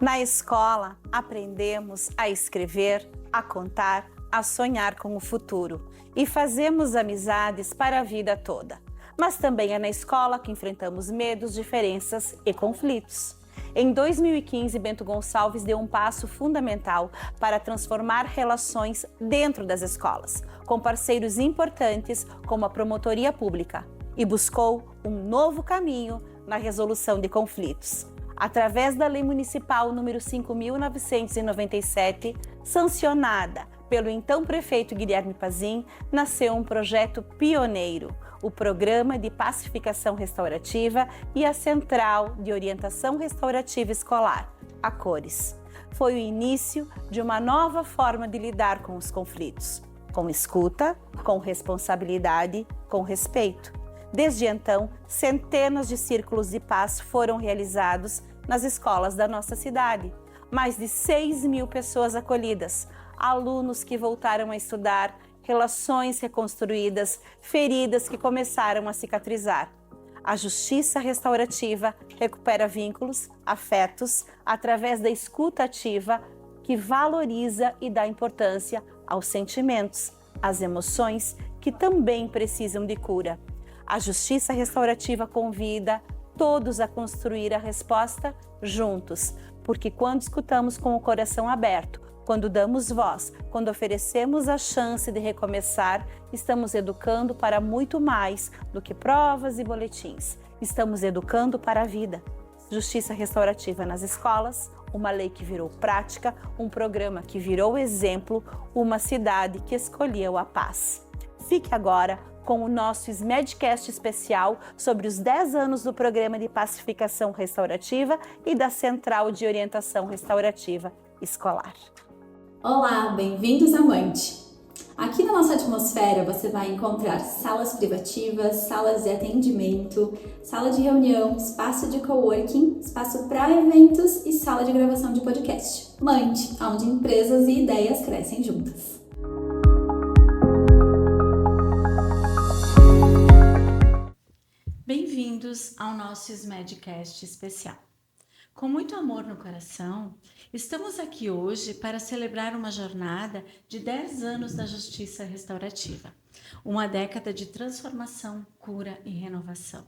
Na escola, aprendemos a escrever, a contar, a sonhar com o futuro e fazemos amizades para a vida toda. Mas também é na escola que enfrentamos medos, diferenças e conflitos. Em 2015, Bento Gonçalves deu um passo fundamental para transformar relações dentro das escolas, com parceiros importantes como a Promotoria Pública, e buscou um novo caminho na resolução de conflitos. Através da Lei Municipal número 5.997, sancionada pelo então prefeito Guilherme Pazin, nasceu um projeto pioneiro, o Programa de Pacificação Restaurativa e a Central de Orientação Restaurativa Escolar, a CORES. Foi o início de uma nova forma de lidar com os conflitos, com escuta, com responsabilidade, com respeito. Desde então, centenas de círculos de paz foram realizados nas escolas da nossa cidade. Mais de 6.000 pessoas acolhidas, alunos que voltaram a estudar, relações reconstruídas, feridas que começaram a cicatrizar. A justiça restaurativa recupera vínculos, afetos, através da escuta ativa que valoriza e dá importância aos sentimentos, às emoções que também precisam de cura. A justiça restaurativa convida todos a construir a resposta juntos, porque quando escutamos com o coração aberto, quando damos voz, quando oferecemos a chance de recomeçar, estamos educando para muito mais do que provas e boletins. Estamos educando para a vida. Justiça restaurativa nas escolas, uma lei que virou prática, um programa que virou exemplo, uma cidade que escolheu a paz. Fique agora com o nosso SMEDcast especial sobre os 10 anos do Programa de Pacificação Restaurativa e da Central de Orientação Restaurativa Escolar. Olá, bem-vindos a Mante! Aqui na nossa atmosfera você vai encontrar salas privativas, salas de atendimento, sala de reunião, espaço de coworking, espaço para eventos e sala de gravação de podcast. Mante, onde empresas e ideias crescem juntas. Bem-vindos ao nosso SMEDcast especial. Com muito amor no coração, estamos aqui hoje para celebrar uma jornada de 10 anos da Justiça Restaurativa, uma década de transformação, cura e renovação.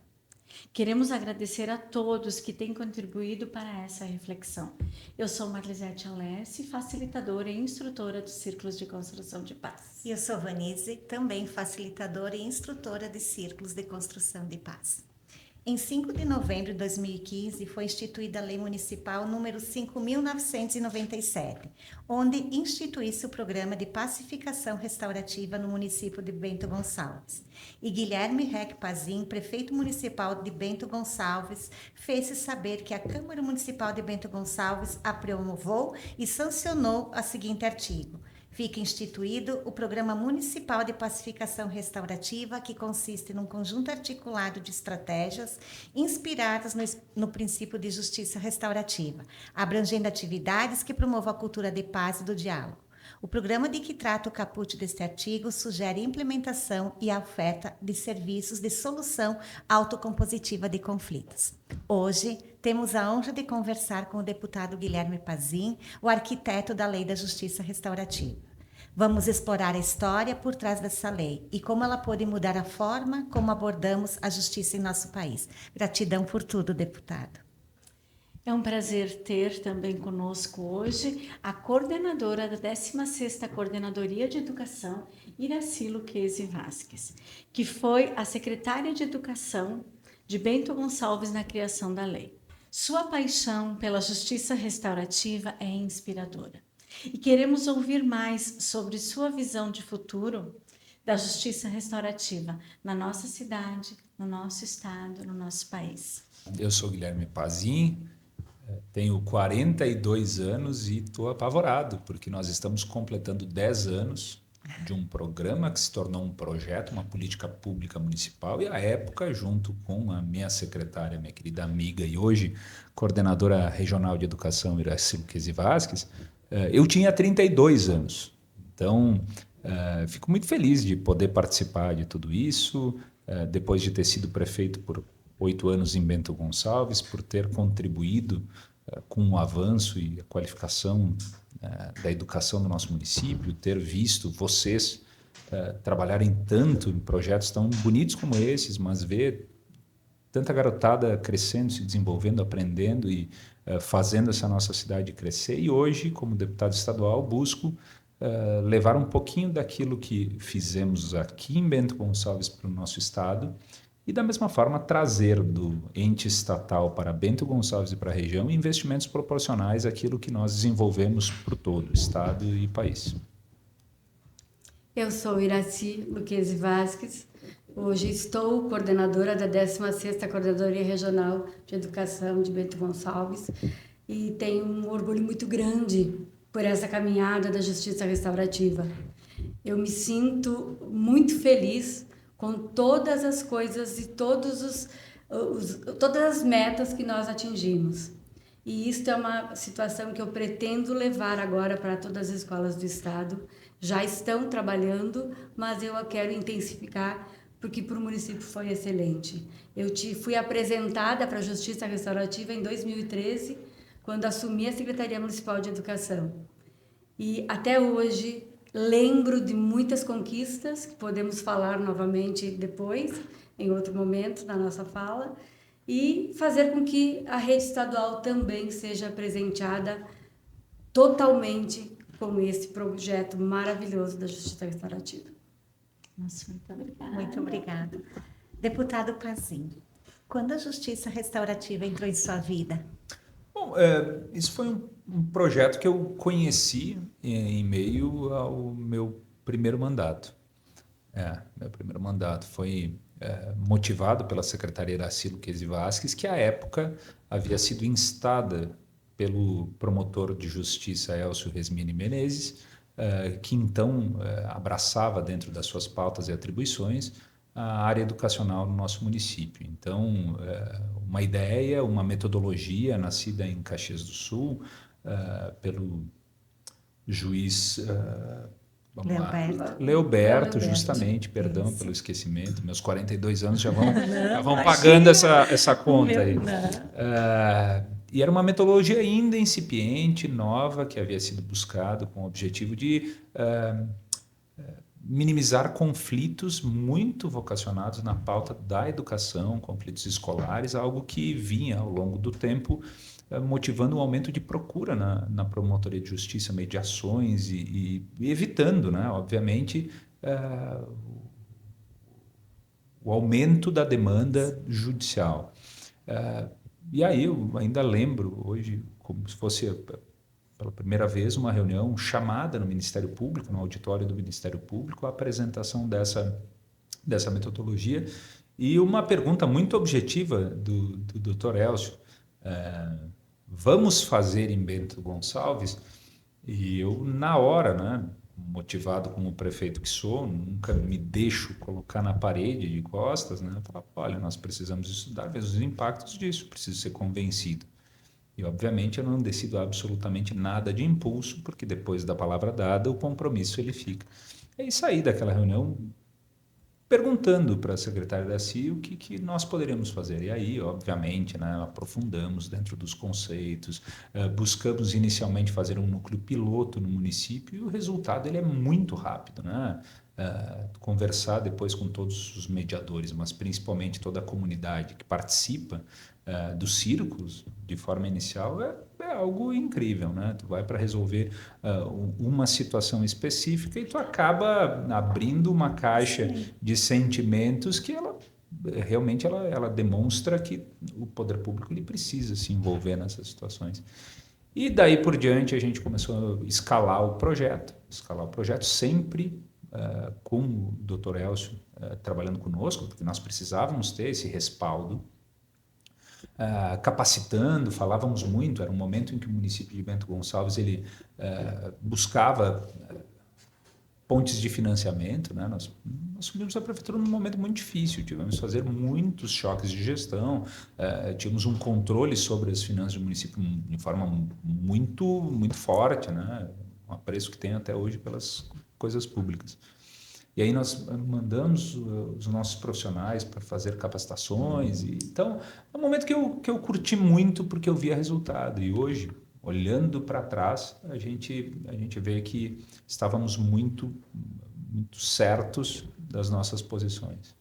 Queremos agradecer a todos que têm contribuído para essa reflexão. Eu sou Marlisete Alessi, facilitadora e instrutora dos Círculos de Construção de Paz. E eu sou Vanise, também facilitadora e instrutora de Círculos de Construção de Paz. Em 5 de novembro de 2015, foi instituída a Lei Municipal número 5.997, onde instituiu-se o Programa de Pacificação Restaurativa no município de Bento Gonçalves. E Guilherme Rec Pazin, prefeito municipal de Bento Gonçalves, fez-se saber que a Câmara Municipal de Bento Gonçalves aprovou e sancionou o seguinte artigo: fica instituído o Programa Municipal de Pacificação Restaurativa, que consiste num conjunto articulado de estratégias inspiradas no princípio de justiça restaurativa, abrangendo atividades que promovam a cultura de paz e do diálogo. O programa de que trata o caput deste artigo sugere implementação e a oferta de serviços de solução autocompositiva de conflitos. Hoje, temos a honra de conversar com o deputado Guilherme Pazin, o arquiteto da Lei da Justiça Restaurativa. Vamos explorar a história por trás dessa lei e como ela pode mudar a forma como abordamos a justiça em nosso país. Gratidão por tudo, deputado. É um prazer ter também conosco hoje a coordenadora da 16ª Coordenadoria de Educação, Iraci Luquezzi Vasques, que foi a secretária de Educação de Bento Gonçalves na criação da lei. Sua paixão pela justiça restaurativa é inspiradora. E queremos ouvir mais sobre sua visão de futuro da justiça restaurativa na nossa cidade, no nosso estado, no nosso país. Eu sou Guilherme Pazin, tenho 42 anos e estou apavorado, porque nós estamos completando 10 anos de um programa que se tornou um projeto, uma política pública municipal, e à época, junto com a minha secretária, minha querida amiga e hoje coordenadora regional de educação, Iraci Luquezzi Vasques, eu tinha 32 anos. Então, fico muito feliz de poder participar de tudo isso, depois de ter sido prefeito por 8 anos em Bento Gonçalves, por ter contribuído com o avanço e a qualificação da educação do nosso município, ter visto vocês trabalharem tanto em projetos tão bonitos como esses, mas ver tanta garotada crescendo, se desenvolvendo, aprendendo e fazendo essa nossa cidade crescer. E hoje, como deputado estadual, busco levar um pouquinho daquilo que fizemos aqui em Bento Gonçalves para o nosso estado e, da mesma forma, trazer do ente estatal para Bento Gonçalves e para a região investimentos proporcionais àquilo que nós desenvolvemos para todo o estado e país. Eu sou Iraci Luquezzi Vasques. Hoje estou coordenadora da 16ª Coordenadoria Regional de Educação de Bento Gonçalves e tenho um orgulho muito grande por essa caminhada da justiça restaurativa. Eu me sinto muito feliz com todas as coisas e todas as metas que nós atingimos. E isso é uma situação que eu pretendo levar agora para todas as escolas do estado. Já estão trabalhando, mas eu a quero intensificar, porque para o município foi excelente. Fui apresentada para a Justiça Restaurativa em 2013, quando assumi a Secretaria Municipal de Educação. E até hoje lembro de muitas conquistas, que podemos falar novamente depois, em outro momento da nossa fala, e fazer com que a rede estadual também seja presenteada totalmente com esse projeto maravilhoso da Justiça Restaurativa. Nossa, muito obrigada. Muito obrigada. Deputado Pazin, quando a Justiça Restaurativa entrou em sua vida? Bom, isso foi um projeto que eu conheci em meio ao meu primeiro mandato. Meu primeiro mandato foi motivado pela secretária Iraci Luquezzi Vasques, que à época havia sido instada pelo promotor de justiça Elcio Resmini Menezes, que então abraçava dentro das suas pautas e atribuições a área educacional no nosso município. Então, uma ideia, uma metodologia nascida em Caxias do Sul pelo juiz Leoberto, justamente, perdão pelo esquecimento, meus 42 anos já vão pagando essa conta aí. E era uma metodologia ainda incipiente, nova, que havia sido buscado com o objetivo de minimizar conflitos muito vocacionados na pauta da educação, conflitos escolares, algo que vinha ao longo do tempo motivando um aumento de procura na promotoria de justiça, mediações e evitando, né, obviamente, o aumento da demanda judicial. E aí eu ainda lembro hoje, como se fosse pela primeira vez, uma reunião chamada no Ministério Público, no auditório do Ministério Público, a apresentação dessa metodologia e uma pergunta muito objetiva do Dr. Elcio. Vamos fazer em Bento Gonçalves? E eu, na hora, né, motivado como prefeito que sou, nunca me deixo colocar na parede de costas, né, falar, olha, nós precisamos estudar, ver os impactos disso, preciso ser convencido. E, obviamente, eu não decido absolutamente nada de impulso, porque depois da palavra dada, o compromisso ele fica. E saí daquela reunião perguntando para a secretária da CI o que nós poderíamos fazer. E aí, obviamente, né, aprofundamos dentro dos conceitos, buscamos inicialmente fazer um núcleo piloto no município e o resultado ele é muito rápido, né? Conversar depois com todos os mediadores, mas principalmente toda a comunidade que participa dos círculos de forma inicial é algo incrível, né? Tu vai para resolver uma situação específica e tu acaba abrindo uma caixa de sentimentos que ela realmente ela demonstra que o poder público ele precisa se envolver nessas situações. E daí por diante a gente começou a escalar o projeto sempre com o Dr. Elcio trabalhando conosco, porque nós precisávamos ter esse respaldo, capacitando, falávamos muito, era um momento em que o município de Bento Gonçalves ele buscava pontes de financiamento, né? Nós assumimos a prefeitura num momento muito difícil, tivemos que fazer muitos choques de gestão, tínhamos um controle sobre as finanças do município de forma muito, muito forte, né? Um apreço que tem até hoje pelas coisas públicas. E aí nós mandamos os nossos profissionais para fazer capacitações. Então, é um momento que eu curti muito porque eu via resultado. E hoje, olhando para trás, a gente vê que estávamos muito certos das nossas posições.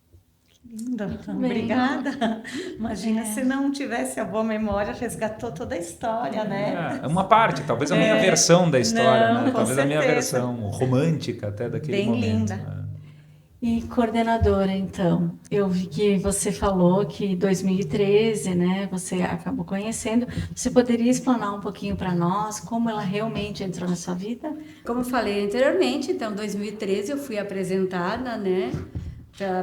Linda, obrigada. Imagina se não tivesse a boa memória, resgatou toda a história, né? É uma parte, talvez a minha versão da história, Não, né? com Talvez a minha certeza. versão romântica até daquele Bem momento. linda. Né? E coordenadora, então, eu vi que você falou que em 2013, né, você acabou conhecendo. Você poderia explanar um pouquinho para nós como ela realmente entrou na sua vida? Como eu falei anteriormente, então, em 2013 eu fui apresentada, né,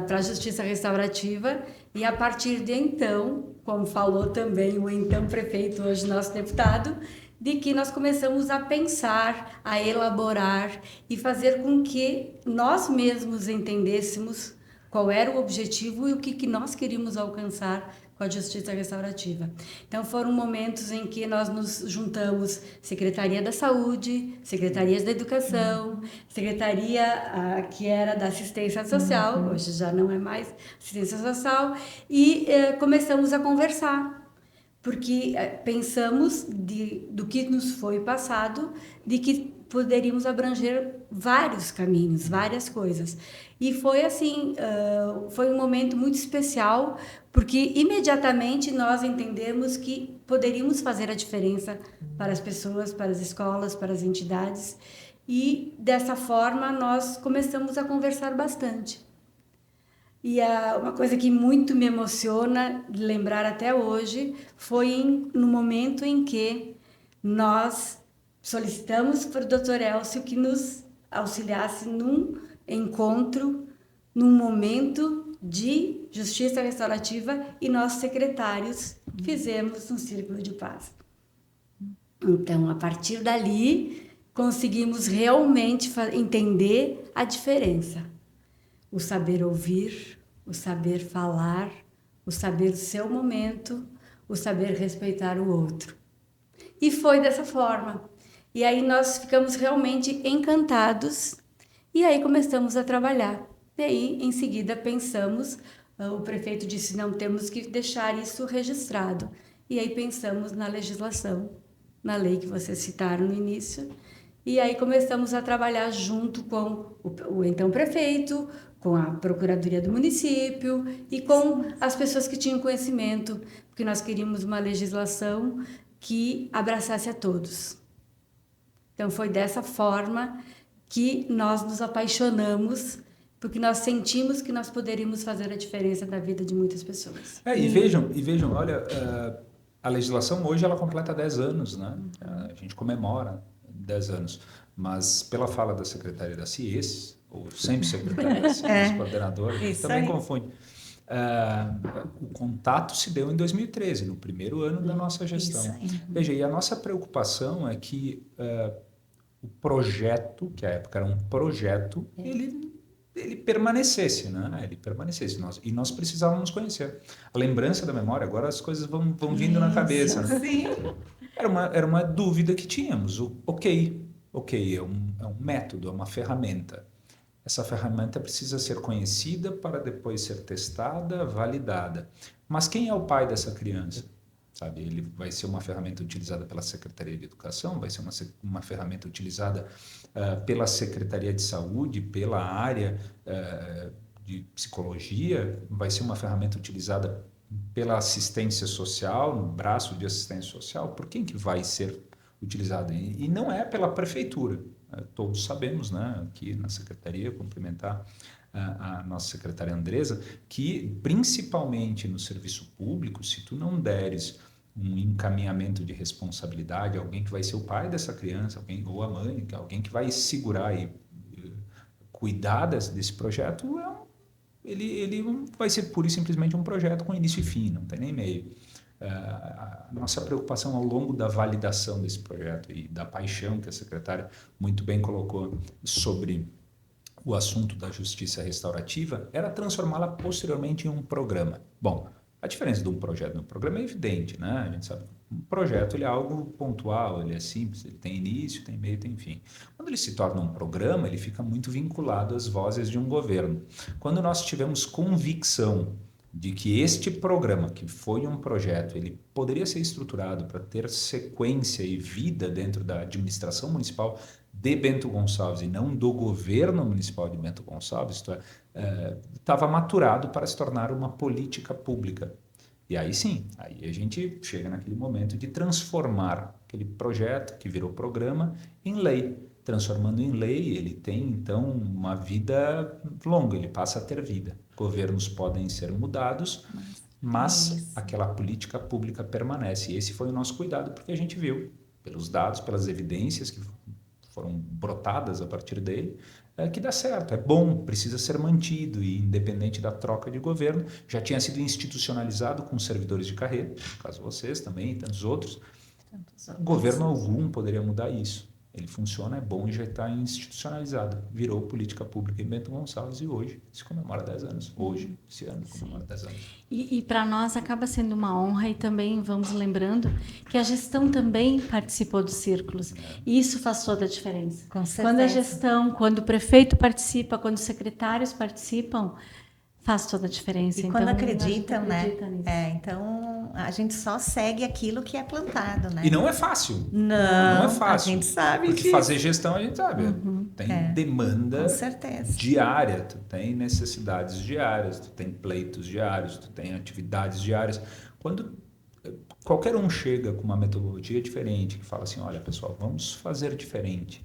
para a Justiça Restaurativa e a partir de então, como falou também o então prefeito, hoje nosso deputado, de que nós começamos a pensar, a elaborar e fazer com que nós mesmos entendêssemos qual era o objetivo e o que nós queríamos alcançar com a Justiça Restaurativa. Então foram momentos em que nós nos juntamos Secretaria da Saúde, Secretarias da Educação, Secretaria que era da Assistência Social, hoje já não é mais Assistência Social, e começamos a conversar. Porque pensamos do que nos foi passado, de que poderíamos abranger vários caminhos, várias coisas. E foi assim, foi um momento muito especial, porque imediatamente nós entendemos que poderíamos fazer a diferença para as pessoas, para as escolas, para as entidades. E dessa forma nós começamos a conversar bastante. E uma coisa que muito me emociona lembrar até hoje foi no momento em que nós solicitamos para o Dr. Elcio que nos auxiliasse num encontro, num momento de justiça restaurativa e nós secretários fizemos um círculo de paz. Então, a partir dali, conseguimos realmente entender a diferença. O saber ouvir, o saber falar, o saber do seu momento, o saber respeitar o outro. E foi dessa forma. E aí nós ficamos realmente encantados e aí começamos a trabalhar. E aí, em seguida, pensamos, o prefeito disse, não, temos que deixar isso registrado. E aí pensamos na legislação, na lei que vocês citaram no início. E aí começamos a trabalhar junto com o então prefeito, com a Procuradoria do município e com as pessoas que tinham conhecimento, porque nós queríamos uma legislação que abraçasse a todos. Então foi dessa forma que nós nos apaixonamos, porque nós sentimos que nós poderíamos fazer a diferença na vida de muitas pessoas. E vejam, olha, a legislação hoje ela completa 10 anos, né? A gente comemora 10 anos, mas pela fala da secretária da CIES, ou sempre secretária da CIES, coordenadora, também confunde. O contato se deu em 2013, no primeiro ano da nossa gestão. Veja, e a nossa preocupação é que o projeto, que à época era um projeto, ele permanecesse, né? Ele permanecesse. E nós precisávamos conhecer. A lembrança da memória, agora as coisas vão vindo na cabeça. Né? Sim. Era uma dúvida que tínhamos. Ok, é um método, é uma ferramenta. Essa ferramenta precisa ser conhecida para depois ser testada, validada. Mas quem é o pai dessa criança? Sabe, ele vai ser uma ferramenta utilizada pela Secretaria de Educação, vai ser uma ferramenta utilizada pela Secretaria de Saúde, pela área de psicologia, vai ser uma ferramenta utilizada pela assistência social, no braço de assistência social. Por quem que vai ser utilizada? E não é pela prefeitura. Todos sabemos, né, aqui na Secretaria, cumprimentar a nossa secretária Andresa, que principalmente no serviço público, se tu não deres um encaminhamento de responsabilidade, alguém que vai ser o pai dessa criança, ou a mãe, alguém que vai segurar e cuidar desse projeto, ele vai ser pura e simplesmente um projeto com início e fim, não tem nem meio. A nossa preocupação ao longo da validação desse projeto e da paixão que a secretária muito bem colocou sobre o assunto da justiça restaurativa era transformá-la posteriormente em um programa. Bom, A diferença de um projeto e um programa é evidente, né? A gente sabe que um projeto ele é algo pontual, ele é simples, ele tem início, tem meio, tem fim. Quando ele se torna um programa, ele fica muito vinculado às vozes de um governo. Quando nós tivemos convicção de que este programa, que foi um projeto, ele poderia ser estruturado para ter sequência e vida dentro da administração municipal de Bento Gonçalves e não do governo municipal de Bento Gonçalves, isto é, estava maturado para se tornar uma política pública. E aí sim, aí a gente chega naquele momento de transformar aquele projeto que virou programa em lei. Transformando em lei, ele tem então uma vida longa, ele passa a ter vida. Governos podem ser mudados, mas aquela política pública permanece. E esse foi o nosso cuidado, porque a gente viu, pelos dados, pelas evidências que foram brotadas a partir dele, que dá certo, é bom, precisa ser mantido e independente da troca de governo, já tinha sido institucionalizado com servidores de carreira, no caso vocês também e tantos outros. Governo algum poderia mudar isso. Ele funciona, é bom e já está institucionalizado. Virou política pública em Bento Gonçalves e hoje se comemora 10 anos. Hoje, esse ano, comemora 10 anos. E para nós acaba sendo uma honra e também vamos lembrando que a gestão também participou dos círculos. E isso faz toda a diferença. Com certeza. Quando a gestão, quando o prefeito participa, quando os secretários participam, faz toda a diferença. E quando então, acreditam, né? nisso. Então a gente só segue aquilo que é plantado, né? E não é fácil. Não é fácil. A gente sabe porque disso. fazer gestão a gente sabe. Tem demanda com certeza. diária, tu tem necessidades diárias, tu tem pleitos diários, tu tem atividades diárias. Quando qualquer um chega com uma metodologia diferente, que fala assim, olha pessoal, vamos fazer diferente.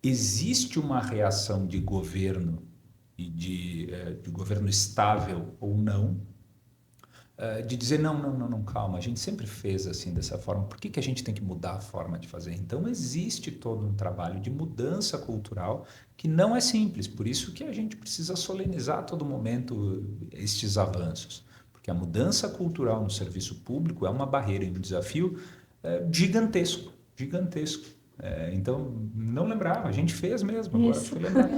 Existe uma reação de governo e de governo estável ou não, de dizer não, calma, a gente sempre fez assim dessa forma, por que a gente tem que mudar a forma de fazer? Então existe todo um trabalho de mudança cultural que não é simples, por isso que a gente precisa solenizar a todo momento estes avanços, porque a mudança cultural no serviço público é uma barreira e um desafio gigantesco. Então, não lembrava, a gente fez mesmo, agora fui lembrar.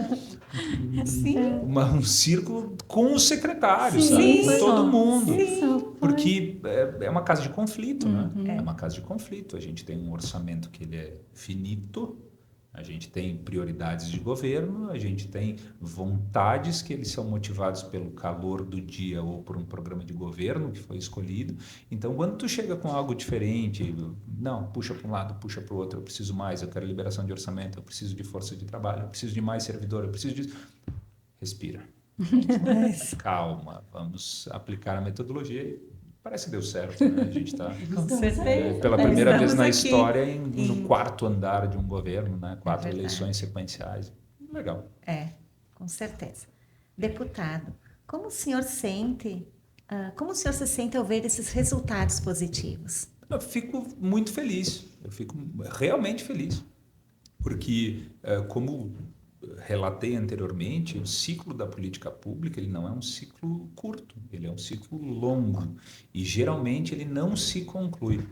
Um círculo com os secretários, sabe? Com todo mundo. Porque é uma casa de conflito, né? É uma casa de conflito. A gente tem um orçamento que ele é finito, a gente tem prioridades de governo, a gente tem vontades que eles são motivados pelo calor do dia ou por um programa de governo que foi escolhido. Então, quando tu chega com algo diferente, não, puxa para um lado, puxa para o outro, eu preciso mais, eu quero liberação de orçamento, eu preciso de força de trabalho, eu preciso de mais servidor, eu preciso disso. Respira. Calma, vamos aplicar a metodologia e parece que deu certo, né? A gente está pela primeira vez na história no quarto andar de um governo, né? 4 eleições sequenciais. Legal. Com certeza. Deputado, como o senhor se sente ao ver esses resultados positivos? Eu fico muito feliz, eu fico realmente feliz, porque como relatei anteriormente, o ciclo da política pública ele não é um ciclo curto, ele é um ciclo longo e geralmente ele não se conclui.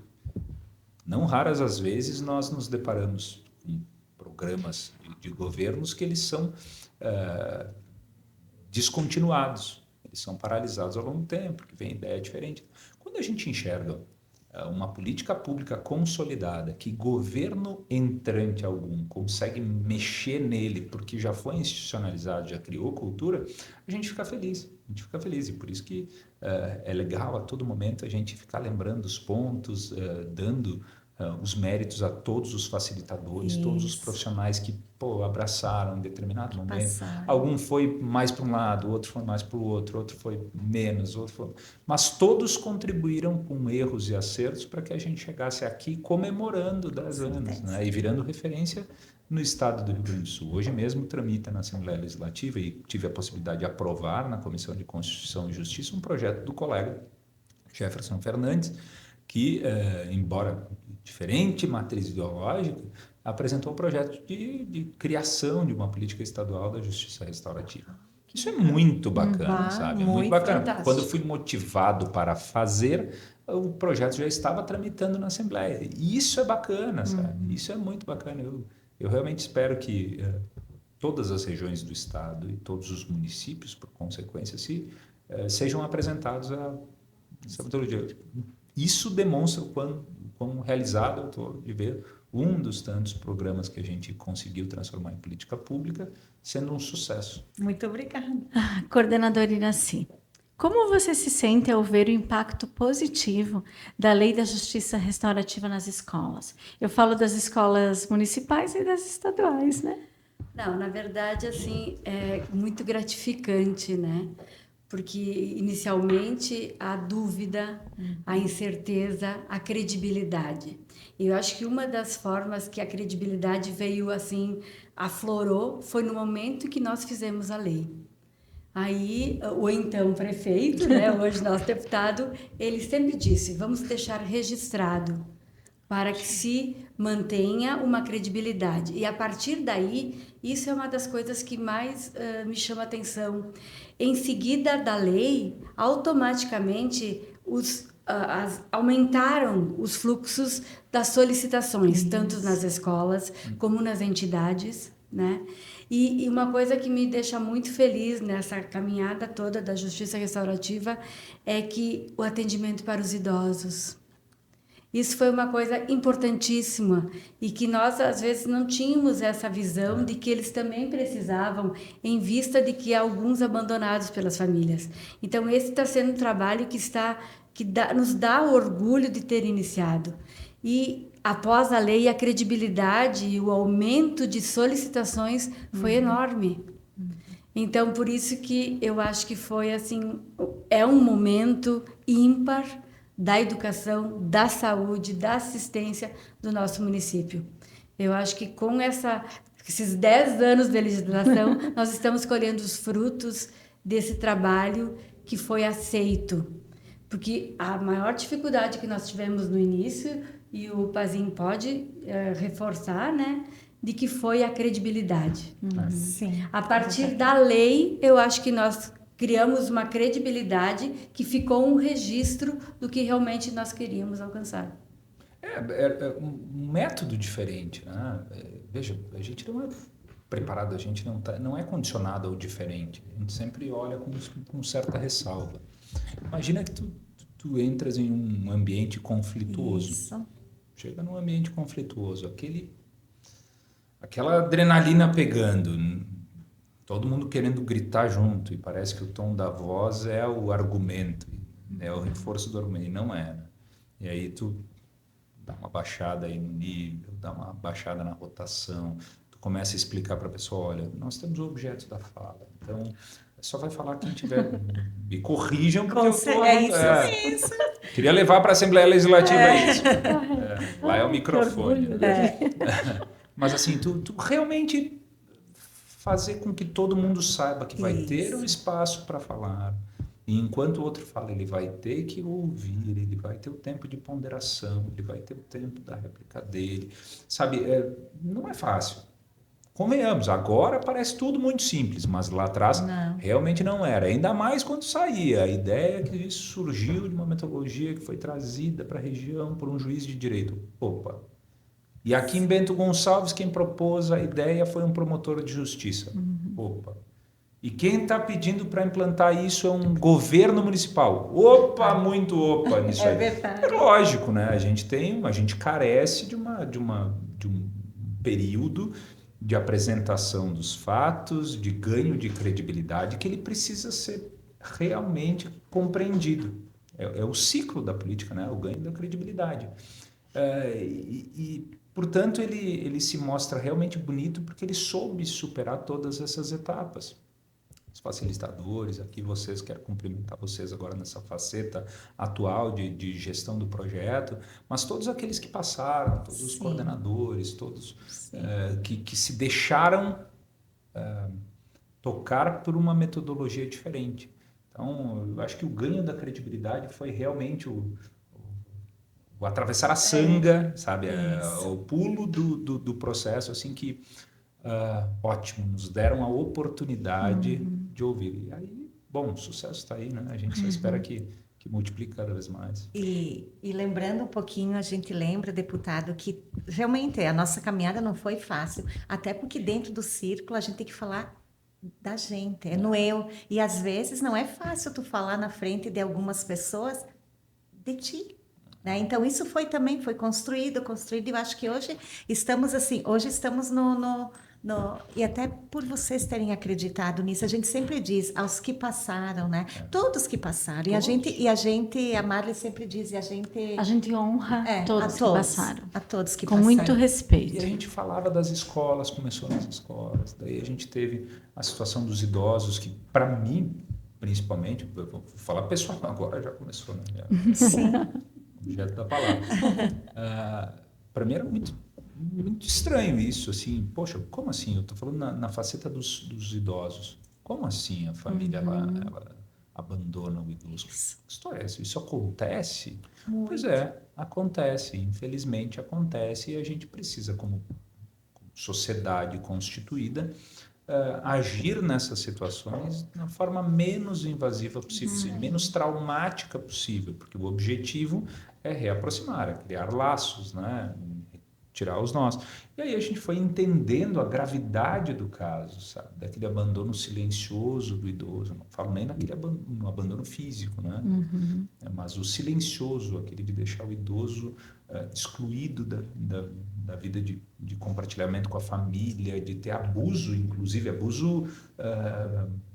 Não raras as vezes nós nos deparamos com programas de governos que eles são descontinuados, eles são paralisados ao longo do tempo, porque vem ideia diferente. Quando a gente enxerga uma política pública consolidada, que governo entrante algum consegue mexer nele, porque já foi institucionalizado, já criou cultura, a gente fica feliz. E por isso que é legal a todo momento a gente ficar lembrando os pontos, dando os méritos a todos os facilitadores, todos os profissionais que abraçaram em determinado momento. Algum foi mais para um lado, outro foi mais para o outro foi menos, mas todos contribuíram com erros e acertos para que a gente chegasse aqui comemorando 10 anos, né? E virando referência no estado do Rio Grande do Sul. Hoje mesmo tramita na Assembleia Legislativa e tive a possibilidade de aprovar na Comissão de Constituição e Justiça um projeto do colega Jefferson Fernandes, que, embora diferente matriz ideológica, apresentou um projeto de criação de uma política estadual da justiça restaurativa. Isso é muito bacana, sabe? É muito bacana. Fantástico. Quando eu fui motivado para fazer, o projeto já estava tramitando na Assembleia. E isso é bacana, sabe? Isso é muito bacana. Eu realmente espero que todas as regiões do estado e todos os municípios, por consequência, sejam apresentados a essa metodologia. Isso demonstra o quão realizado eu estou de ver um dos tantos programas que a gente conseguiu transformar em política pública sendo um sucesso. Muito obrigada. Coordenadora Iraci, como você se sente ao ver o impacto positivo da Lei da Justiça Restaurativa nas escolas? Eu falo das escolas municipais e das estaduais, né? Não, na verdade, assim, é muito gratificante, né? Porque inicialmente a dúvida, a incerteza, a credibilidade. E eu acho que uma das formas que a credibilidade veio assim, aflorou, foi no momento que nós fizemos a lei. Aí, o então prefeito, né, hoje nosso deputado, ele sempre disse: vamos deixar registrado para que se mantenha uma credibilidade. E a partir daí, isso é uma das coisas que mais me chama a atenção. Em seguida da lei, automaticamente aumentaram os fluxos das solicitações, tanto nas escolas como nas entidades, né? E uma coisa que me deixa muito feliz nessa caminhada toda da justiça restaurativa é que o atendimento para os idosos. Isso foi uma coisa importantíssima e que nós, às vezes, não tínhamos essa visão de que eles também precisavam, em vista de que há alguns abandonados pelas famílias. Então, esse está sendo um trabalho nos dá orgulho de ter iniciado. E, após a lei, a credibilidade e o aumento de solicitações foi enorme. Então, por isso que eu acho que foi assim, é um momento ímpar da educação, da saúde, da assistência do nosso município. Eu acho que com esses 10 anos de legislação, nós estamos colhendo os frutos desse trabalho que foi aceito. Porque a maior dificuldade que nós tivemos no início, e o Pazin pode reforçar, né, de que foi a credibilidade. Sim. A partir da lei, eu acho que nós criamos uma credibilidade que ficou um registro do que realmente nós queríamos alcançar. É um método diferente, né? Veja, a gente não é preparado, a gente não é condicionado ao diferente. A gente sempre olha com certa ressalva. Imagina que tu entras em um ambiente conflituoso. Isso. Chega num ambiente conflituoso, aquela adrenalina pegando, todo mundo querendo gritar junto, e parece que o tom da voz é o argumento, é o reforço do argumento, e não é. Né? E aí tu dá uma baixada aí no nível, dá uma baixada na rotação, tu começa a explicar para a pessoa: olha, nós temos o objeto da fala, então só vai falar quem tiver. Me corrijam, porque eu tô... Isso. Queria levar para a Assembleia Legislativa isso. Lá é o microfone. Orgulho, Né? Mas assim, tu realmente fazer com que todo mundo saiba que vai ter um espaço para falar. E enquanto o outro fala, ele vai ter que ouvir, ele vai ter o tempo de ponderação, ele vai ter o tempo da réplica dele. Sabe, não é fácil. Convenhamos, agora parece tudo muito simples, mas lá atrás realmente não era. Ainda mais quando saía a ideia que isso surgiu de uma metodologia que foi trazida para a região por um juiz de direito. Opa! E aqui em Bento Gonçalves, quem propôs a ideia foi um promotor de justiça. Opa! E quem está pedindo para implantar isso é um governo municipal. Opa, muito opa nisso aí. Verdade. É lógico, né? A gente carece de um período de apresentação dos fatos, de ganho de credibilidade, que ele precisa ser realmente compreendido. É o ciclo da política, né? O ganho da credibilidade. Portanto, ele se mostra realmente bonito porque ele soube superar todas essas etapas. Os facilitadores, aqui quero cumprimentar vocês agora nessa faceta atual de gestão do projeto, mas todos aqueles que passaram, todos os coordenadores, todos que se deixaram tocar por uma metodologia diferente. Então, eu acho que o ganho da credibilidade foi realmente o atravessar a sanga, sabe? O pulo do processo, assim, que ótimo, nos deram a oportunidade de ouvir. E aí, bom, o sucesso está aí, né? A gente só espera que multiplique cada vez mais. E lembrando um pouquinho, a gente lembra, deputado, que realmente a nossa caminhada não foi fácil, até porque dentro do círculo a gente tem que falar da gente, no eu. E às vezes não é fácil tu falar na frente de algumas pessoas de ti. Né? Então, isso foi construído, e eu acho que hoje estamos e até por vocês terem acreditado nisso, a gente sempre diz aos que passaram, né? Todos que passaram. A Marli sempre diz, A gente honra todos que passaram. A todos que com passaram. muito respeito. E a gente falava das escolas, começou nas escolas, daí a gente teve a situação dos idosos, que para mim, principalmente, eu vou falar pessoal agora, já começou, né? Sim. Objeto da palavra. Para mim era muito estranho isso, assim, poxa, como assim? Eu estou falando na faceta dos idosos. Como assim a família ela abandona o idoso? Que história é essa? Isso acontece? Muito. Pois é, acontece, infelizmente acontece, e a gente precisa, como sociedade constituída, agir nessas situações da forma menos invasiva possível, menos traumática possível, porque o objetivo é reaproximar, é criar laços, né? Tirar os nós. E aí a gente foi entendendo a gravidade do caso, sabe? Daquele abandono silencioso do idoso. Não falo nem naquele abandono físico, né? Mas o silencioso, aquele de deixar o idoso excluído da vida de compartilhamento com a família, de ter abuso, inclusive abuso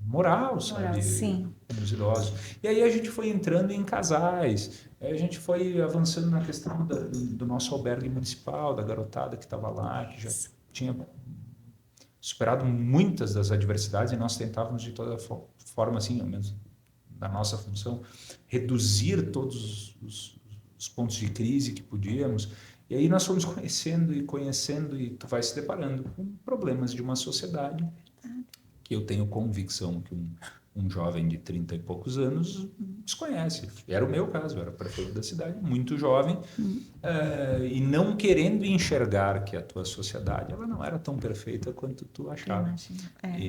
moral, sabe? Sim. Nos idosos. E aí a gente foi entrando em casais, a gente foi avançando na questão do nosso albergue municipal, da garotada que estava lá, que já tinha superado muitas das adversidades, e nós tentávamos de toda forma, assim, ao menos da nossa função, reduzir todos os pontos de crise que podíamos. E aí nós fomos conhecendo, e tu vai se deparando com problemas de uma sociedade que eu tenho convicção que um jovem de 30 e poucos anos desconhece. Era o meu caso, eu era prefeito da cidade, muito jovem, e não querendo enxergar que a tua sociedade ela não era tão perfeita quanto tu achava.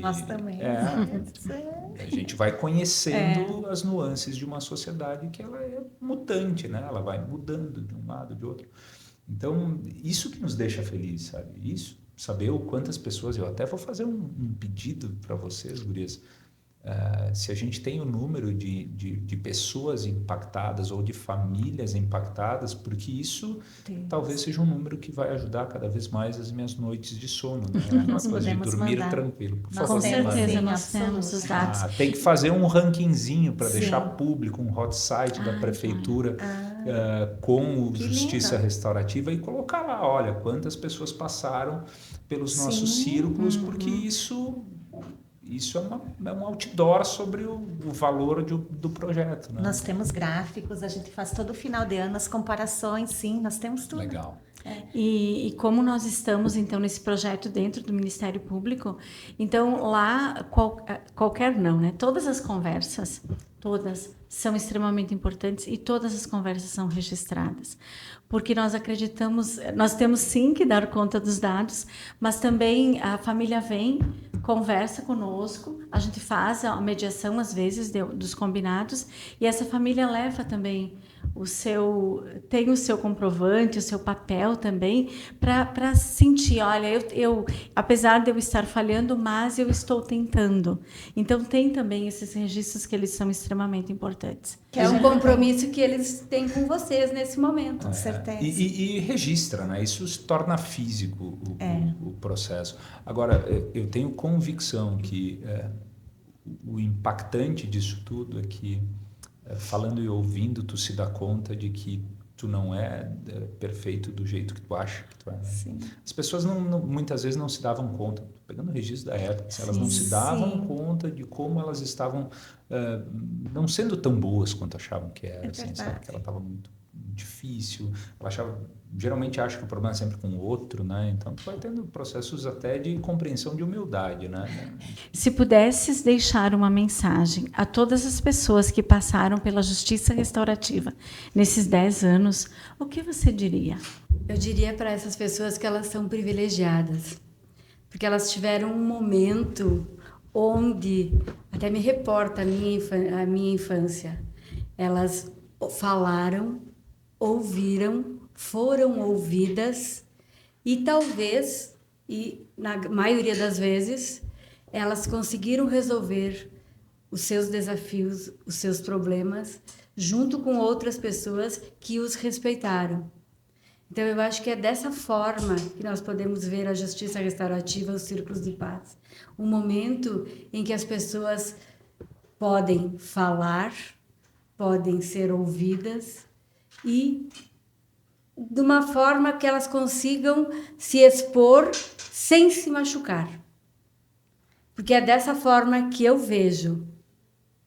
Nós também. A gente vai conhecendo as nuances de uma sociedade que ela é mutante, né? Ela vai mudando de um lado, de outro. Então, isso que nos deixa feliz, sabe? Isso, saber o quantas pessoas... Eu até vou fazer um pedido para vocês, gurias. Se a gente tem o número de pessoas impactadas ou de famílias impactadas, porque isso talvez seja um número que vai ajudar cada vez mais as minhas noites de sono, né? Uma coisa de dormir tranquilo. Por favor, Com certeza, sim, nós temos os dados. tem que fazer um rankingzinho para deixar público, um hot site da prefeitura com Justiça Restaurativa, e colocar lá, olha, quantas pessoas passaram pelos nossos círculos, porque isso é um outdoor sobre o valor do projeto. Né? Nós temos gráficos, a gente faz todo final de ano as comparações, sim, nós temos tudo. Legal. E como nós estamos, então, nesse projeto dentro do Ministério Público, então, lá, qualquer não, né? Todas as conversas, todas são extremamente importantes, e todas as conversas são registradas. Porque nós acreditamos, nós temos sim que dar conta dos dados, mas também a família vem, conversa conosco, a gente faz a mediação, às vezes, dos combinados, e essa família leva também tem o seu comprovante, o seu papel também, para sentir, olha, eu apesar de eu estar falhando, mas eu estou tentando. Então, tem também esses registros que eles são extremamente importantes. Que é um compromisso que eles têm com vocês nesse momento. Com certeza. E registra, né? Isso se torna físico o processo. Agora, eu tenho convicção que o impactante disso tudo é que, falando e ouvindo, tu se dá conta de que tu não é perfeito do jeito que tu acha que tu é. Né? Sim. As pessoas muitas vezes não se davam conta, pegando o registro da época, elas não se davam conta de como elas estavam não sendo tão boas quanto achavam que era, assim, sabe? Que ela estava muito difícil, geralmente acha que o problema é sempre com o outro, né? Então tu vai tendo processos até de compreensão, de humildade, né? Se pudesses deixar uma mensagem a todas as pessoas que passaram pela Justiça Restaurativa nesses 10 anos, o que você diria? Eu diria para essas pessoas que elas são privilegiadas, porque elas tiveram um momento onde, até me reporta a minha infância, elas falaram, ouviram, foram ouvidas, e talvez, e na maioria das vezes, elas conseguiram resolver os seus desafios, os seus problemas, junto com outras pessoas que os respeitaram. Então, eu acho que é dessa forma que nós podemos ver a justiça restaurativa, os círculos de paz. Um momento em que as pessoas podem falar, podem ser ouvidas e de uma forma que elas consigam se expor sem se machucar. Porque é dessa forma que eu vejo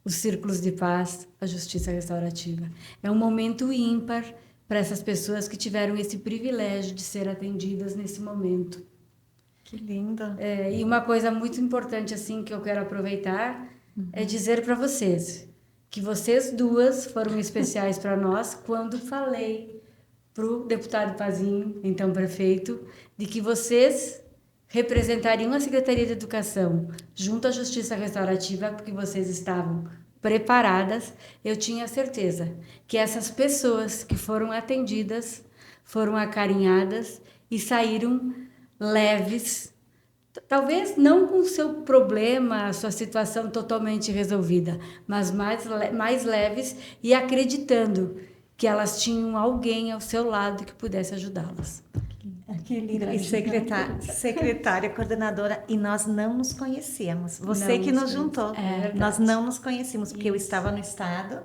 os círculos de paz, a justiça restaurativa. É um momento ímpar para essas pessoas que tiveram esse privilégio de ser atendidas nesse momento. Que lindo. E uma coisa muito importante assim que eu quero aproveitar é dizer para vocês que vocês duas foram especiais para nós quando falei para o deputado Pazinho, então prefeito, de que vocês representariam a Secretaria de Educação junto à Justiça Restaurativa, porque vocês estavam preparadas. Eu tinha certeza que essas pessoas que foram atendidas foram acarinhadas e saíram leves, talvez não com o seu problema, a sua situação totalmente resolvida, mas mais leves e acreditando que elas tinham alguém ao seu lado que pudesse ajudá-las. Que lindo. E secretária, coordenadora, e nós não nos conhecíamos. Você Não que nos nos juntou. É Nós não nos conhecíamos, porque eu estava no estado,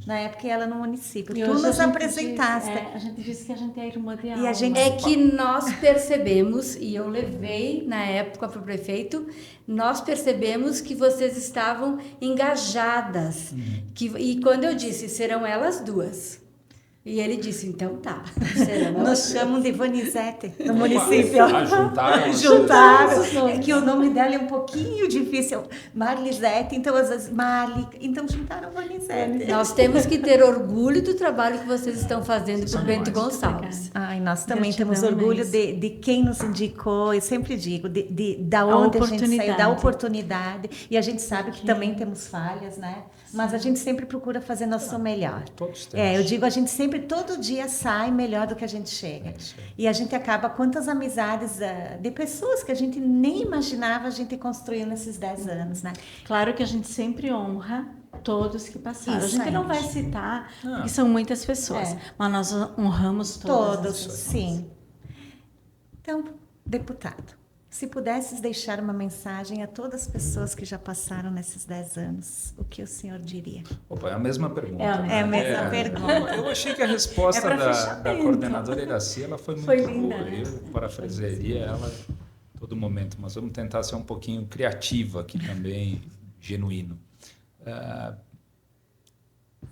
na época e ela no município. E Tu hoje nos a gente apresentaste. a gente disse que a gente é irmã de E alma. a gente- É que nós percebemos, e eu levei na época para o prefeito, nós percebemos que vocês estavam engajadas. E quando eu disse, serão elas duas. E ele disse, então tá, serão elas Nos chamam de Vanizete no município. Juntaram. Juntaram. É que o nome dela é um pouquinho difícil. Marlisete, então às vezes Marli. Então juntaram Vanizete. Nós temos que ter orgulho do trabalho que vocês estão fazendo por Bento Gonçalves. Ai, nós também Gratidão temos orgulho imensa. de quem nos indicou, eu sempre digo, da onde a gente saiu, da oportunidade. oportunidade. E a gente sabe que também temos falhas, né? Mas a gente sempre procura fazer nosso melhor. Todos temos. Eu digo, a gente sempre, todo dia sai melhor do que a gente chega. É isso aí. E a gente acaba, quantas amizades de pessoas que a gente nem imaginava a gente construiu nesses 10 anos, né? Claro que a gente sempre honra todos que passaram. Isso a gente aí. não vai citar, Não. porque são muitas pessoas, É. mas nós honramos todas. Todos, sim. Então, deputado, se pudesses deixar uma mensagem a todas as pessoas que já passaram nesses 10 anos, o que o senhor diria? Opa, é a mesma pergunta. É a né? mesma pergunta. Eu achei que a resposta É pra da fechamento. coordenadora Iraci ela foi muito Foi boa. linda, né? Eu parafrasearia ela a todo momento, mas vamos tentar ser um pouquinho criativo aqui também, genuíno.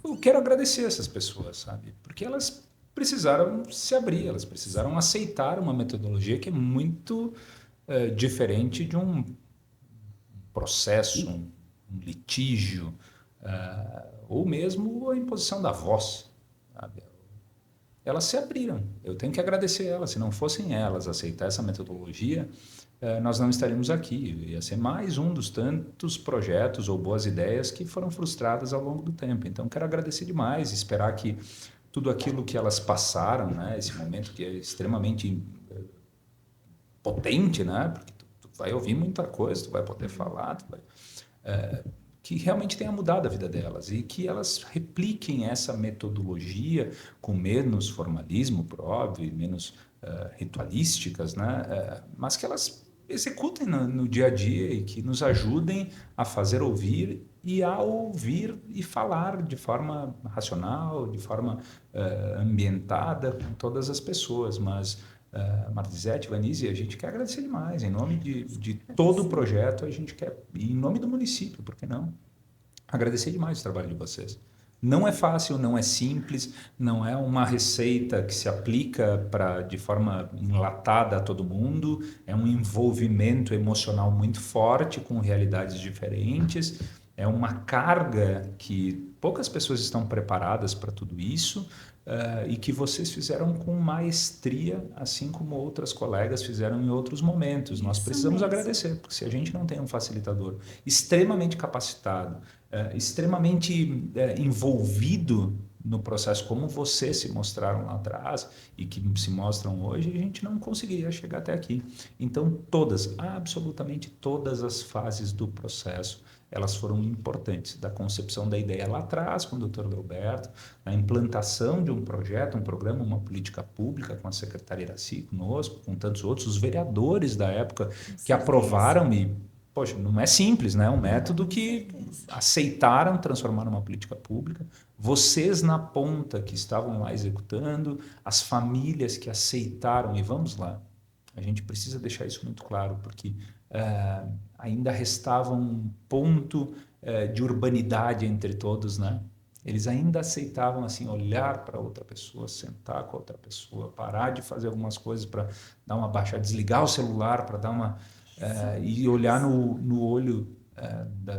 Eu quero agradecer essas pessoas, sabe? Porque elas precisaram se abrir, elas precisaram aceitar uma metodologia que é muito diferente de um processo, um litígio, ou mesmo a imposição da voz, sabe? Elas se abriram. Eu tenho que agradecer elas. Se não fossem elas aceitar essa metodologia, nós não estaríamos aqui. Ia ser mais um dos tantos projetos ou boas ideias que foram frustradas ao longo do tempo. Então, quero agradecer demais, esperar que tudo aquilo que elas passaram, né, esse momento que é extremamente potente, né, porque tu vai ouvir muita coisa, tu vai poder falar, que realmente tenha mudado a vida delas e que elas repliquem essa metodologia com menos formalismo, por óbvio, menos ritualísticas, né? Mas que elas executem no dia a dia e que nos ajudem a fazer ouvir e a ouvir e falar de forma racional, de forma ambientada com todas as pessoas. Mas Marlisete, Vanise, a gente quer agradecer demais. Em nome de todo o projeto, a gente quer, e em nome do município, por que não? Agradecer demais o trabalho de vocês. Não é fácil, não é simples, não é uma receita que se aplica de forma enlatada a todo mundo, é um envolvimento emocional muito forte com realidades diferentes, é uma carga que poucas pessoas estão preparadas para tudo isso, e que vocês fizeram com maestria, assim como outras colegas fizeram em outros momentos. Nós precisamos agradecer, porque se a gente não tem um facilitador extremamente capacitado, extremamente envolvido no processo, como vocês se mostraram lá atrás e que se mostram hoje, a gente não conseguiria chegar até aqui. Então, absolutamente todas as fases do processo, elas foram importantes, da concepção da ideia lá atrás com o Dr. Leoberto, na implantação de um projeto, um programa, uma política pública com a secretária Iraci, conosco, com tantos outros, os vereadores da época que aprovaram e, poxa, não é simples, né? É um método que aceitaram transformar numa política pública. Vocês na ponta que estavam lá executando, as famílias que aceitaram, e vamos lá, a gente precisa deixar isso muito claro, porque ainda restava um ponto de urbanidade entre todos, né? Eles ainda aceitavam assim olhar para outra pessoa, sentar com outra pessoa, parar de fazer algumas coisas para dar uma baixada, desligar o celular para dar uma e olhar no olho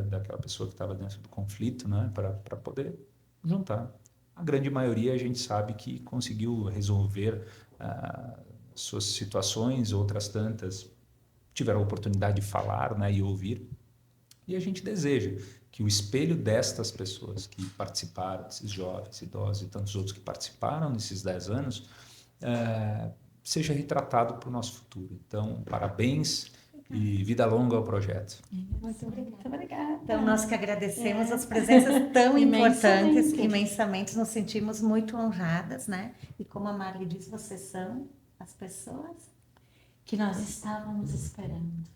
daquela pessoa que estava dentro do conflito, né? Para poder juntar. A grande maioria a gente sabe que conseguiu resolver suas situações, outras tantas tiveram a oportunidade de falar, né, e ouvir. E a gente deseja que o espelho destas pessoas que participaram, desses jovens, idosos e tantos outros que participaram nesses 10 anos, seja retratado para o nosso futuro. Então, parabéns e vida longa ao projeto. Muito obrigada. Muito obrigada. Então, nós que agradecemos as presenças tão importantes, imensamente, nos sentimos muito honradas, né? E como a Marli diz, vocês são as pessoas que nós estávamos esperando.